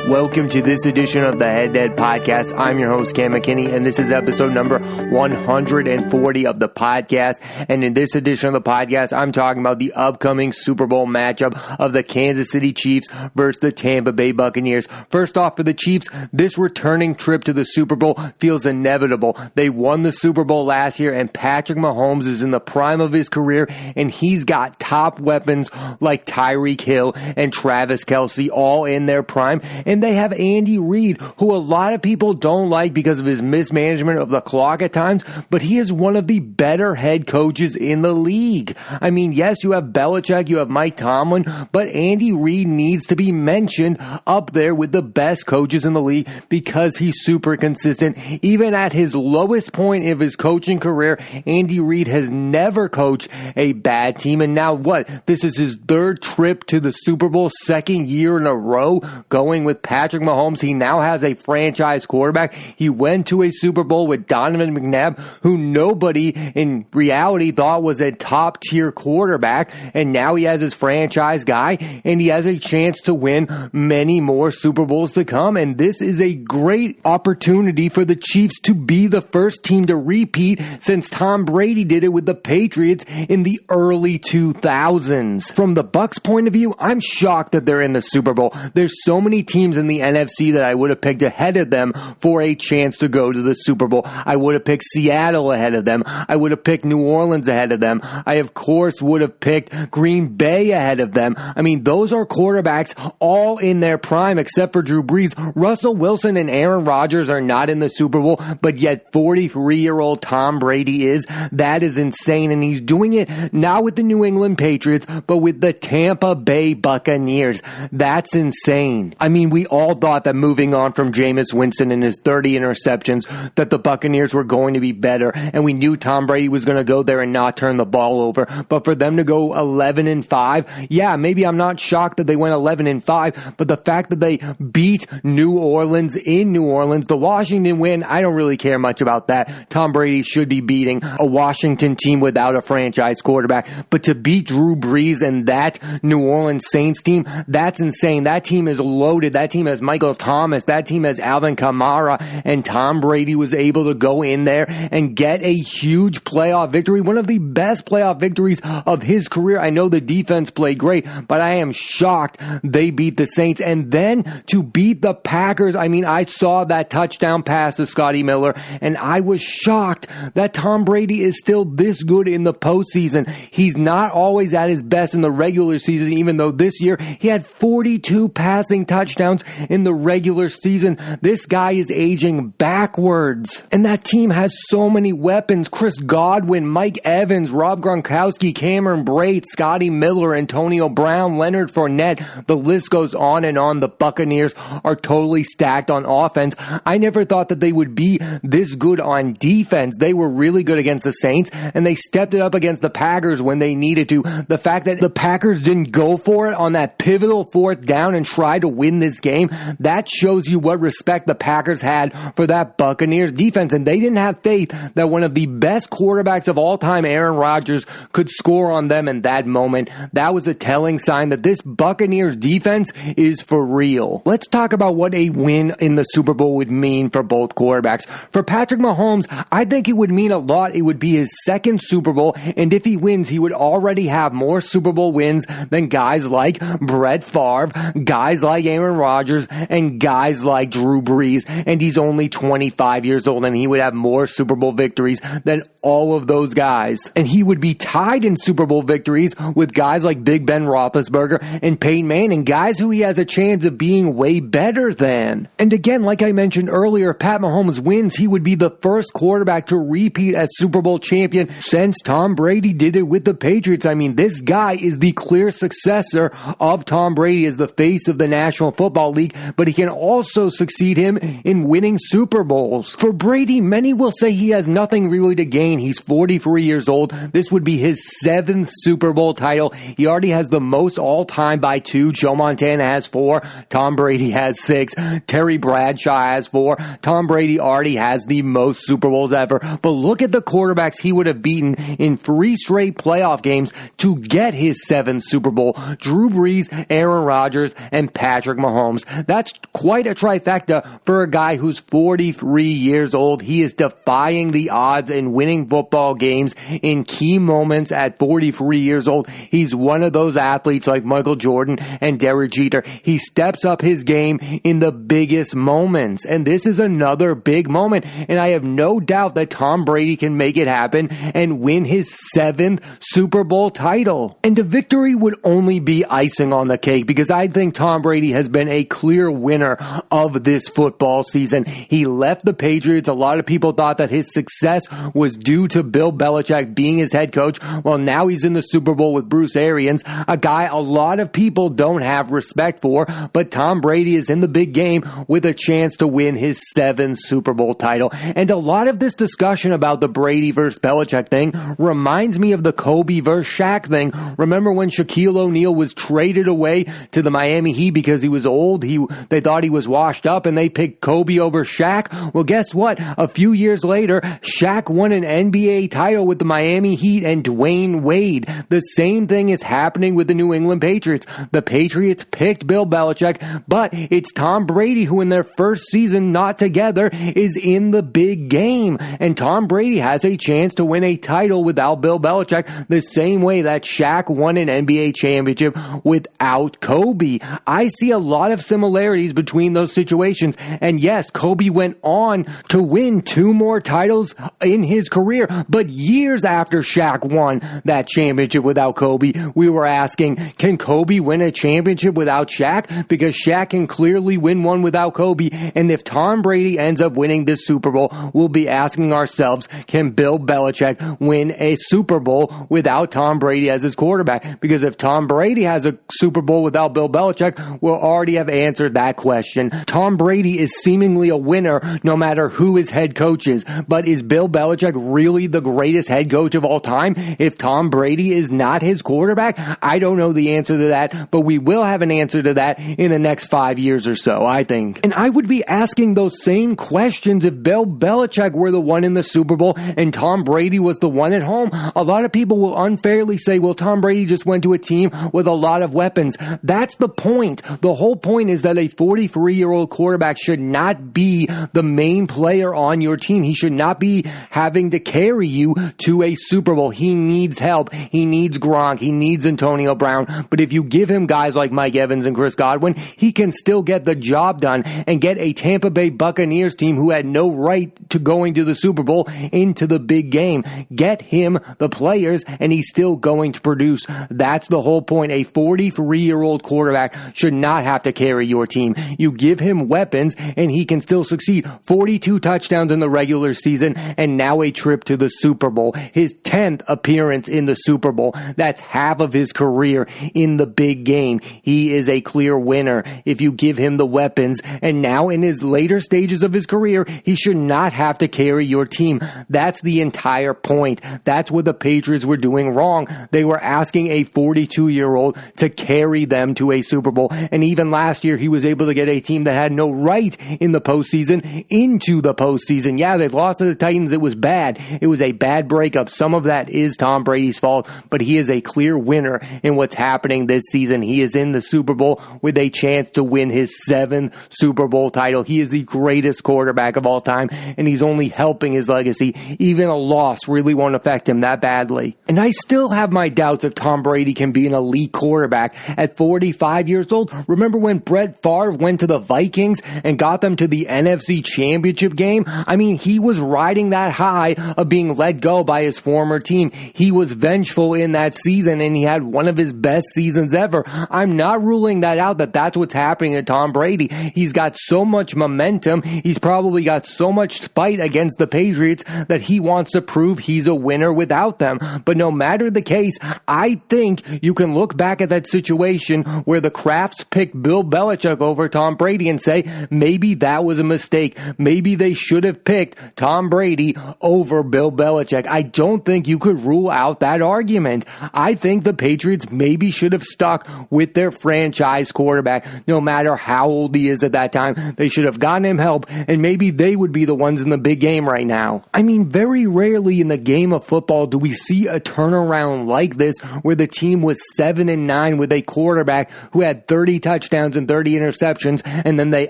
Welcome to this edition of the Head Dead Podcast. I'm your host, Cam McKinney, and this is episode number 140 of the podcast. And in this edition of the podcast, I'm talking about the upcoming Super Bowl matchup of the Kansas City Chiefs versus the Tampa Bay Buccaneers. First off, for the Chiefs, this returning trip to the Super Bowl feels inevitable. They won the Super Bowl last year, and Patrick Mahomes is in the prime of his career, and he's got top weapons like Tyreek Hill and Travis Kelce all in their prime. And they have Andy Reid, who a lot of people don't like because of his mismanagement of the clock at times, but he is one of the better head coaches in the league. I mean, yes, you have Belichick, you have Mike Tomlin, but Andy Reid needs to be mentioned up there with the best coaches in the league because he's super consistent. Even at his lowest point of his coaching career, Andy Reid has never coached a bad team. And now what? This is his third trip to the Super Bowl, second year in a row going with Patrick Mahomes. He now has a franchise quarterback. He went to a Super Bowl with Donovan McNabb, who nobody in reality thought was a top tier quarterback. And now he has his franchise guy, and he has a chance to win many more Super Bowls to come. And this is a great opportunity for the Chiefs to be the first team to repeat since Tom Brady did it with the Patriots in the early 2000s. From the Bucs point of view, I'm shocked that they're in the Super Bowl. There's so many teams in the NFC that I would have picked ahead of them for a chance to go to the Super Bowl. I would have picked Seattle ahead of them. I would have picked New Orleans ahead of them. I, of course, would have picked Green Bay ahead of them. I mean, those are quarterbacks all in their prime except for Drew Brees. Russell Wilson and Aaron Rodgers are not in the Super Bowl, but yet 43-year-old Tom Brady is. That is insane, and he's doing it not with the New England Patriots, but with the Tampa Bay Buccaneers. That's insane. I mean, we all thought that moving on from Jameis Winston and his 30 interceptions, that the Buccaneers were going to be better, and we knew Tom Brady was going to go there and not turn the ball over. But for them to go 11-5, yeah, maybe I'm not shocked that they went 11-5, but the fact that they beat New Orleans in New Orleans, the Washington win, I don't really care much about that. Tom Brady should be beating a Washington team without a franchise quarterback, but to beat Drew Brees and that New Orleans Saints team, that's insane. That team is loaded. That team has Michael Thomas. That team has Alvin Kamara, and Tom Brady was able to go in there and get a huge playoff victory, one of the best playoff victories of his career. I know the defense played great, but I am shocked they beat the Saints. And then to beat the Packers, I mean, I saw that touchdown pass to Scotty Miller, and I was shocked that Tom Brady is still this good in the postseason. He's not always at his best in the regular season, even though this year he had 42 passing touchdowns in the regular season. This guy is aging backwards. And that team has so many weapons. Chris Godwin, Mike Evans, Rob Gronkowski, Cameron Brate, Scotty Miller, Antonio Brown, Leonard Fournette. The list goes on and on. The Buccaneers are totally stacked on offense. I never thought that they would be this good on defense. They were really good against the Saints, and they stepped it up against the Packers when they needed to. The fact that the Packers didn't go for it on that pivotal fourth down and try to win this game, that shows you what respect the Packers had for that Buccaneers defense. And they didn't have faith that one of the best quarterbacks of all time, Aaron Rodgers, could score on them in that moment. That was a telling sign that this Buccaneers defense is for real. Let's talk about what a win in the Super Bowl would mean for both quarterbacks. For Patrick Mahomes, I think it would mean a lot. It would be his second Super Bowl, and if he wins, he would already have more Super Bowl wins than guys like Brett Favre, guys like Aaron Rodgers, and guys like Drew Brees, and he's only 25 years old, and he would have more Super Bowl victories than all of those guys. And he would be tied in Super Bowl victories with guys like Big Ben Roethlisberger and Peyton Manning, guys who he has a chance of being way better than. And again, like I mentioned earlier, if Pat Mahomes wins, he would be the first quarterback to repeat as Super Bowl champion since Tom Brady did it with the Patriots. I mean, this guy is the clear successor of Tom Brady as the face of the National Football League, but he can also succeed him in winning Super Bowls. For Brady, many will say he has nothing really to gain. He's 43 years old. This would be his 7th Super Bowl title. He already has the most all-time by 2. Joe Montana has 4. Tom Brady has 6. Terry Bradshaw has 4. Tom Brady already has the most Super Bowls ever. But look at the quarterbacks he would have beaten in 3 straight playoff games to get his 7th Super Bowl. Drew Brees, Aaron Rodgers, and Patrick Mahomes. Mahomes. That's quite a trifecta for a guy who's 43 years old. He is defying the odds and winning football games in key moments at 43 years old. He's one of those athletes like Michael Jordan and Derek Jeter. He steps up his game in the biggest moments, and this is another big moment, and I have no doubt that Tom Brady can make it happen and win his 7th Super Bowl title. And the victory would only be icing on the cake, because I think Tom Brady has been a clear winner of this football season. He left the Patriots. A lot of people thought that his success was due to Bill Belichick being his head coach. Well, now he's in the Super Bowl with Bruce Arians, a guy a lot of people don't have respect for, but Tom Brady is in the big game with a chance to win his 7th Super Bowl title. And a lot of this discussion about the Brady versus Belichick thing reminds me of the Kobe versus Shaq thing. Remember when Shaquille O'Neal was traded away to the Miami Heat because he was old? They thought he was washed up and they picked Kobe over Shaq. Well, guess what? A few years later, Shaq won an NBA title with the Miami Heat and Dwayne Wade. The same thing is happening with the New England Patriots. The Patriots picked Bill Belichick, but it's Tom Brady who in their first season not together is in the big game. And Tom Brady has a chance to win a title without Bill Belichick the same way that Shaq won an NBA championship without Kobe. I see a lot of similarities between those situations. And yes, Kobe went on to win 2 more titles in his career, but years after Shaq won that championship without Kobe, we were asking, can Kobe win a championship without Shaq? Because Shaq can clearly win one without Kobe. And if Tom Brady ends up winning this Super Bowl, we'll be asking ourselves, can Bill Belichick win a Super Bowl without Tom Brady as his quarterback? Because if Tom Brady has a Super Bowl without Bill Belichick, we'll already have answered that question. Tom Brady is seemingly a winner no matter who his head coach is. But is Bill Belichick really the greatest head coach of all time if Tom Brady is not his quarterback? I don't know the answer to that, but we will have an answer to that in the next 5 years or so, I think. And I would be asking those same questions if Bill Belichick were the one in the Super Bowl and Tom Brady was the one at home. A lot of people will unfairly say, well, Tom Brady just went to a team with a lot of weapons. That's the point. The whole point is that a 43-year-old quarterback should not be the main player on your team. He should not be having to carry you to a Super Bowl. He needs help. He needs Gronk. He needs Antonio Brown. But if you give him guys like Mike Evans and Chris Godwin, he can still get the job done and get a Tampa Bay Buccaneers team who had no right to going to the Super Bowl into the big game. Get him the players and he's still going to produce. That's the whole point. A 43-year-old quarterback should not have to carry your team. You give him weapons and he can still succeed. 42 touchdowns in the regular season and now a trip to the Super Bowl. His 10th appearance in the Super Bowl. That's half of his career in the big game. He is a clear winner if you give him the weapons. And now in his later stages of his career, he should not have to carry your team. That's the entire point. That's what the Patriots were doing wrong. They were asking a 42-year-old to carry them to a Super Bowl. And even last year, he was able to get a team that had no right in the postseason into the postseason. Yeah, they lost to the Titans. It was bad. It was a bad breakup. Some of that is Tom Brady's fault, but he is a clear winner in what's happening this season. He is in the Super Bowl with a chance to win his 7th Super Bowl title. He is the greatest quarterback of all time, and he's only helping his legacy. Even a loss really won't affect him that badly. And I still have my doubts if Tom Brady can be an elite quarterback at 45 years old. Remember when Brett Favre went to the Vikings and got them to the NFC Championship game? I mean, he was riding that high of being let go by his former team. He was vengeful in that season, and he had one of his best seasons ever. I'm not ruling that out, that that's what's happening to Tom Brady. He's got so much momentum. He's probably got so much spite against the Patriots that he wants to prove he's a winner without them. But no matter the case, I think you can look back at that situation where the Krafts picked Bill Belichick over Tom Brady and say, maybe that was a mistake. Maybe they should have picked Tom Brady over Bill Belichick. I don't think you could rule out that argument. I think the Patriots maybe should have stuck with their franchise quarterback, no matter how old he is at that time. They should have gotten him help, and maybe they would be the ones in the big game right now. I mean, very rarely in the game of football do we see a turnaround like this where the team was 7-9 with a quarterback who had 30 touchdowns and 30 interceptions, and then they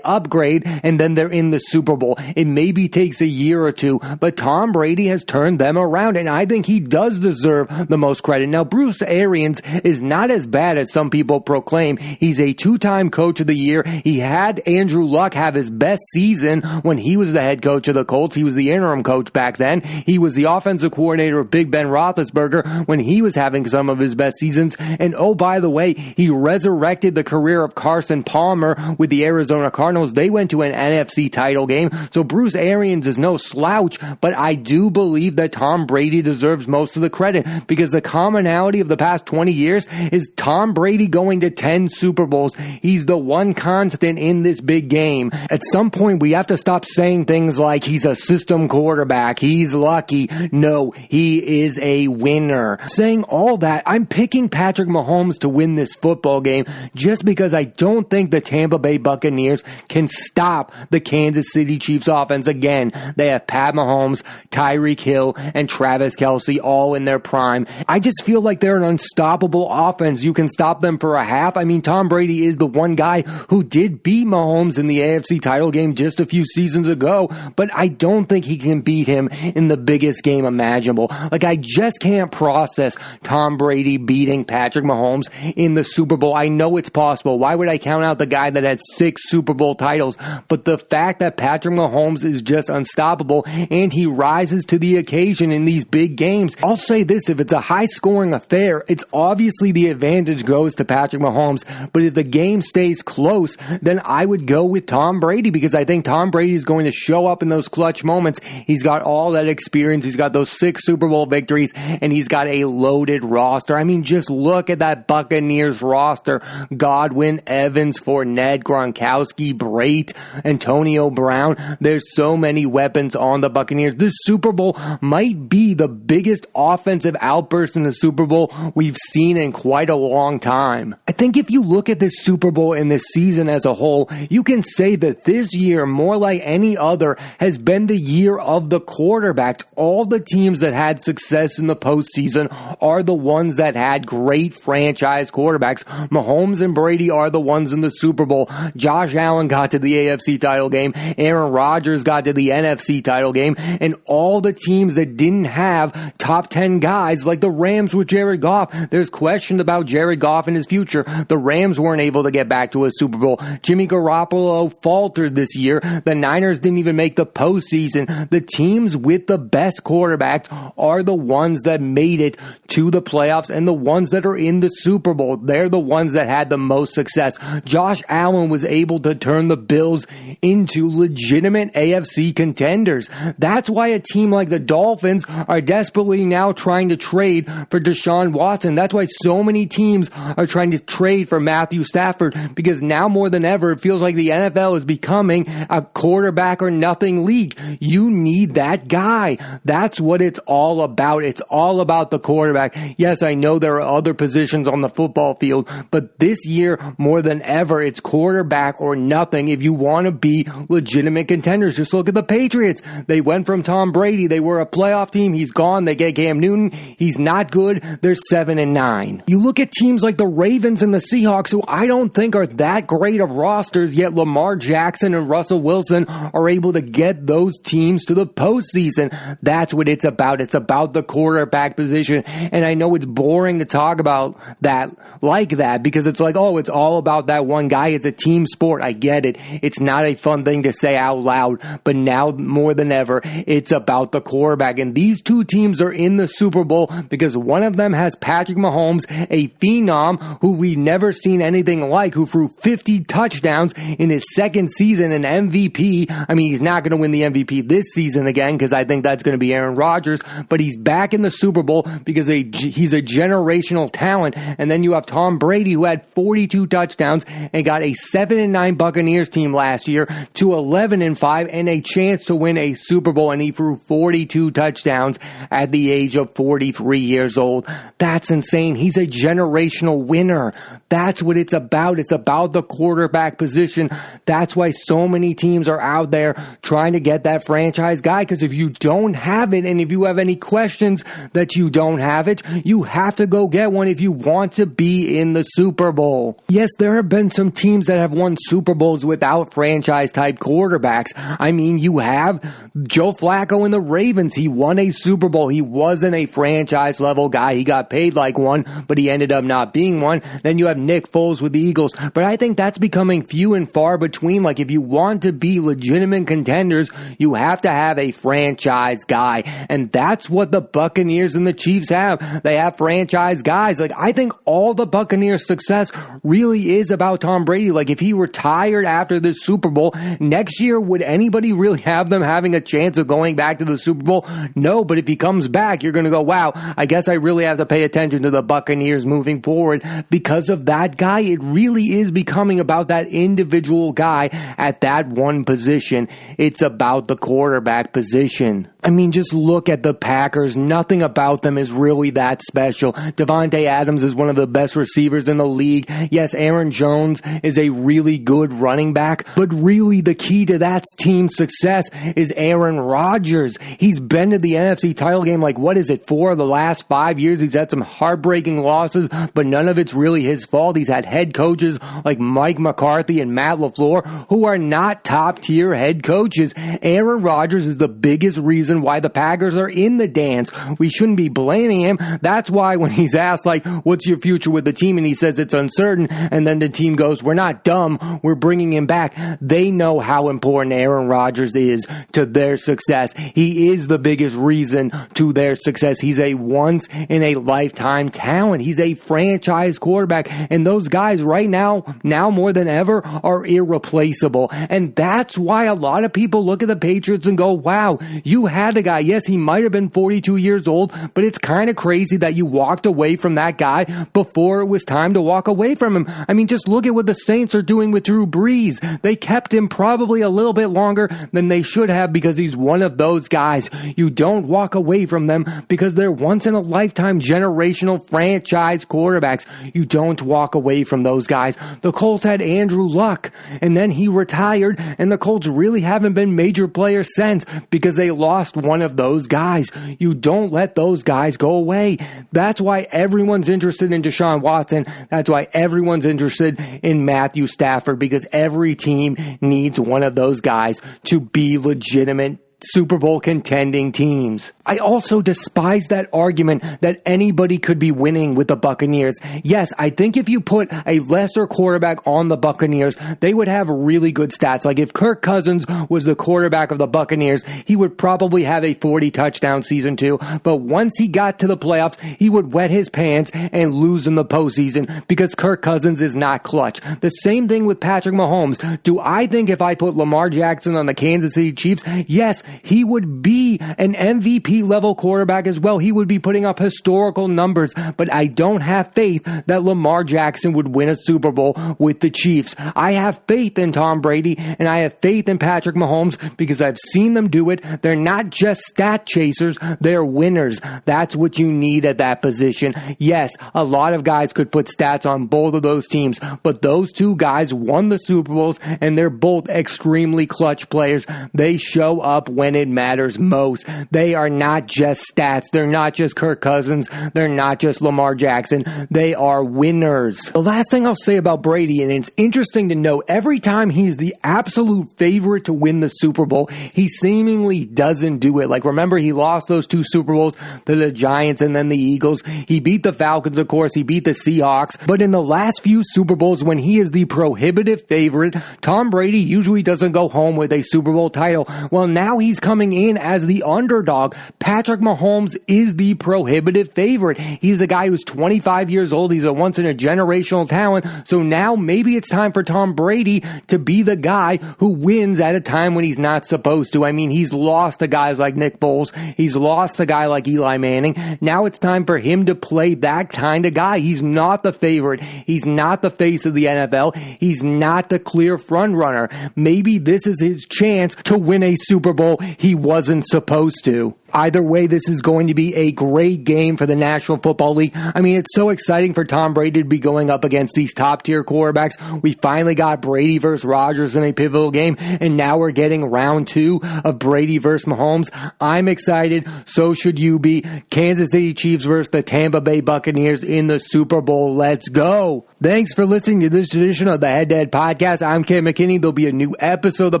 upgrade, and then they're in the Super Bowl. It maybe takes a year or two, but Tom Brady has turned them around, and I think he does deserve the most credit. Now, Bruce Arians is not as bad as some people proclaim. He's a two-time coach of the year. He had Andrew Luck have his best season when he was the head coach of the Colts. He was the interim coach back then. He was the offensive coordinator of Big Ben Roethlisberger when he was having some of his best seasons. And oh, by the way, he resurrected the career of Carson Palmer with the Arizona Cardinals. They went to an NFC title game. So Bruce Arians is no slouch, but I do believe that Tom Brady deserves most of the credit because the commonality of the past 20 years is Tom Brady going to 10 Super Bowls. He's the one constant in this big game. At some point, we have to stop saying things like he's a system quarterback, he's lucky. No, he is a winner. Saying all that, I'm picking Patrick Mahomes to win this football game just because I don't think the Tampa Bay Buccaneers can stop the Kansas City Chiefs offense again. They have Pat Mahomes, Tyreek Hill, and Travis Kelce all in their prime. I just feel like they're an unstoppable offense. You can stop them for a half. I mean, Tom Brady is the one guy who did beat Mahomes in the AFC title game just a few seasons ago, but I don't think he can beat him in the biggest game imaginable. Like, I just can't process Tom Brady beating Patrick Mahomes in the Super Bowl. I know it's possible. Why would I count out the guy that has 6 Super Bowl titles? But the fact that Patrick Mahomes is just unstoppable and he rises to the occasion in these big games. I'll say this, if it's a high-scoring affair, it's obviously the advantage goes to Patrick Mahomes, but if the game stays close, then I would go with Tom Brady because I think Tom Brady is going to show up in those clutch moments. He's got all that experience. He's got those 6 Super Bowl victories, and he's got a loaded roster. I mean, just look at that Buccaneers roster. Godwin, Evans, Fournette, Gronkowski, Brate, Antonio Brown. There's so many weapons on the Buccaneers. This Super Bowl might be the biggest offensive outburst in the Super Bowl we've seen in quite a long time. I think if you look at this Super Bowl and this season as a whole, you can say that this year, more like any other, has been the year of the quarterback. All the teams that had success in the postseason are the ones that had great franchise quarterbacks. Mahomes and Brady are the ones in the Super Bowl. Josh Allen got to the AFC title game. Aaron Rodgers got to the NFC title game. And all the teams that didn't have top 10 guys, like the Rams with Jared Goff, there's question about Jared Goff and his future. The Rams weren't able to get back to a Super Bowl. Jimmy Garoppolo faltered this year. The Niners didn't even make the postseason. The teams with the best quarterbacks are the ones that made it to the playoffs and the ones that are in the Super Bowl. They're the ones that had the most success. Josh Allen was able to turn the Bills into legitimate AFC contenders. That's why a team like the Dolphins are desperately now trying to trade for Deshaun Watson. That's why so many teams are trying to trade for Matthew Stafford, because now more than ever, it feels like the NFL is becoming a quarterback or nothing league. You need that guy. That's what it's all about. It's all about the quarterback. Yes, I know there are other positions on the football field, but this year, more than ever, it's quarterback or nothing if you want to be legitimate contenders. Just look at the Patriots. They went from Tom Brady. They were a playoff team. He's gone. They get Cam Newton. He's not good. They're 7-9. You look at teams like the Ravens and the Seahawks, who I don't think are that great of rosters, yet Lamar Jackson and Russell Wilson are able to get those teams to the postseason. That's what it's about. It's about the quarterback position. And I know it's boring to talk about that like that because it's like, oh, it's all about that one guy. It's a team sport. I get it. It's not a fun thing to say out loud, but now more than ever, it's about the quarterback. And these two teams are in the Super Bowl because one of them has Patrick Mahomes, a phenom who we've never seen anything like, who threw 50 touchdowns in his second season, an MVP. I mean, he's not going to win the MVP this season again because I think that's going to be Aaron Rodgers, but he's back in the Super Bowl because he's a generational talent. And then you have Tom Brady, who had 42 touchdowns and got a 7-9 Buccaneers team last year to 11-5 and a chance to win a Super Bowl, and he threw 42 touchdowns at the age of 43 years old. That's insane. He's a generational winner. That's what it's about. It's about the quarterback position. That's why so many teams are out there trying to get that franchise guy, because if you don't have it, and if you have any questions that you don't have it, you have to go get one if you want to be in the Super Bowl. Yes, there have been been some teams that have won Super Bowls without franchise-type quarterbacks. I mean, you have Joe Flacco in the Ravens. He won a Super Bowl. He wasn't a franchise-level guy. He got paid like one, but he ended up not being one. Then you have Nick Foles with the Eagles. But I think that's becoming few and far between. Like, if you want to be legitimate contenders, you have to have a franchise guy. And that's what the Buccaneers and the Chiefs have. They have franchise guys. Like, I think all the Buccaneers' success really is about Tom Brady. Like, if he retired after the Super Bowl, next year, would anybody really have them having a chance of going back to the Super Bowl? No, but if he comes back, you're going to go, wow, I guess I really have to pay attention to the Buccaneers moving forward because of that guy. It really is becoming about that individual guy at that one position. It's about the quarterback position. I mean, just look at the Packers. Nothing about them is really that special. Devontae Adams is one of the best receivers in the league. Yes, Aaron Jones is a really good running back, but really the key to that team's success is Aaron Rodgers. He's been to the NFC title game like, 4 of the last 5 years. He's had some heartbreaking losses, but none of it's really his fault. He's had head coaches like Mike McCarthy and Matt LaFleur who are not top-tier head coaches. Aaron Rodgers is the biggest reason why the Packers are in the dance. We shouldn't be blaming him. That's why when he's asked, like, what's your future with the team? And he says it's uncertain. And then the team goes, we're not dumb. We're bringing him back. They know how important Aaron Rodgers is to their success. He is the biggest reason to their success. He's a once in a lifetime talent. He's a franchise quarterback. And those guys right now more than ever, are irreplaceable. And that's why a lot of people look at the Patriots and go, wow, you had a guy. Yes, he might have been 42 years old, but it's kind of crazy that you walked away from that guy before it was time to walk away from him. I mean, just look at what the Saints are doing with Drew Brees. They kept him probably a little bit longer than they should have because he's one of those guys. You don't walk away from them because they're once in a lifetime generational franchise quarterbacks. You don't walk away from those guys. The Colts had Andrew Luck, and then he retired, and the Colts really haven't been major players since because they lost one of those guys. You don't let those guys go away. That's why everyone's interested in Deshaun Watson. That's why everyone's interested in Matthew Stafford, because every team needs one of those guys to be legitimate Super Bowl contending teams. I also despise that argument that anybody could be winning with the Buccaneers. Yes, I think if you put a lesser quarterback on the Buccaneers, they would have really good stats. Like if Kirk Cousins was the quarterback of the Buccaneers, he would probably have a 40 touchdown season too. But once he got to the playoffs, he would wet his pants and lose in the postseason because Kirk Cousins is not clutch. The same thing with Patrick Mahomes. Do I think if I put Lamar Jackson on the Kansas City Chiefs, yes, he would be an MVP level quarterback as well. He would be putting up historical numbers, but I don't have faith that Lamar Jackson would win a Super Bowl with the Chiefs. I have faith in Tom Brady and I have faith in Patrick Mahomes because I've seen them do it. They're not just stat chasers, they're winners. That's what you need at that position. Yes, a lot of guys could put stats on both of those teams, but those two guys won the Super Bowls and they're both extremely clutch players. They show up when it matters most. They are not just stats. They're not just Kirk Cousins. They're not just Lamar Jackson. They are winners. The last thing I'll say about Brady, and it's interesting to know, every time he's the absolute favorite to win the Super Bowl, he seemingly doesn't do it. Like, remember, he lost those two Super Bowls to the Giants and then the Eagles. He beat the Falcons, of course. He beat the Seahawks. But in the last few Super Bowls, when he is the prohibitive favorite, Tom Brady usually doesn't go home with a Super Bowl title. Well, now he's coming in as the underdog. Patrick Mahomes is the prohibitive favorite. He's a guy who's 25 years old. He's a once-in-a-generational talent. So now maybe it's time for Tom Brady to be the guy who wins at a time when he's not supposed to. I mean, he's lost to guys like Nick Foles. He's lost to a guy like Eli Manning. Now it's time for him to play that kind of guy. He's not the favorite. He's not the face of the NFL. He's not the clear front runner. Maybe this is his chance to win a Super Bowl he wasn't supposed to. Either way, this is going to be a great game for the National Football League. I mean, it's so exciting for Tom Brady to be going up against these top-tier quarterbacks. We finally got Brady versus Rodgers in a pivotal game, and now we're getting round 2 of Brady versus Mahomes. I'm excited. So should you be. Kansas City Chiefs versus the Tampa Bay Buccaneers in the Super Bowl. Let's go. Thanks for listening to this edition of the Head-to-Head Podcast. I'm Cam McKinney. There'll be a new episode of the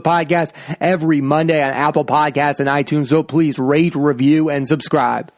podcast every Monday on Apple Podcasts and iTunes, so please rate, review, and subscribe.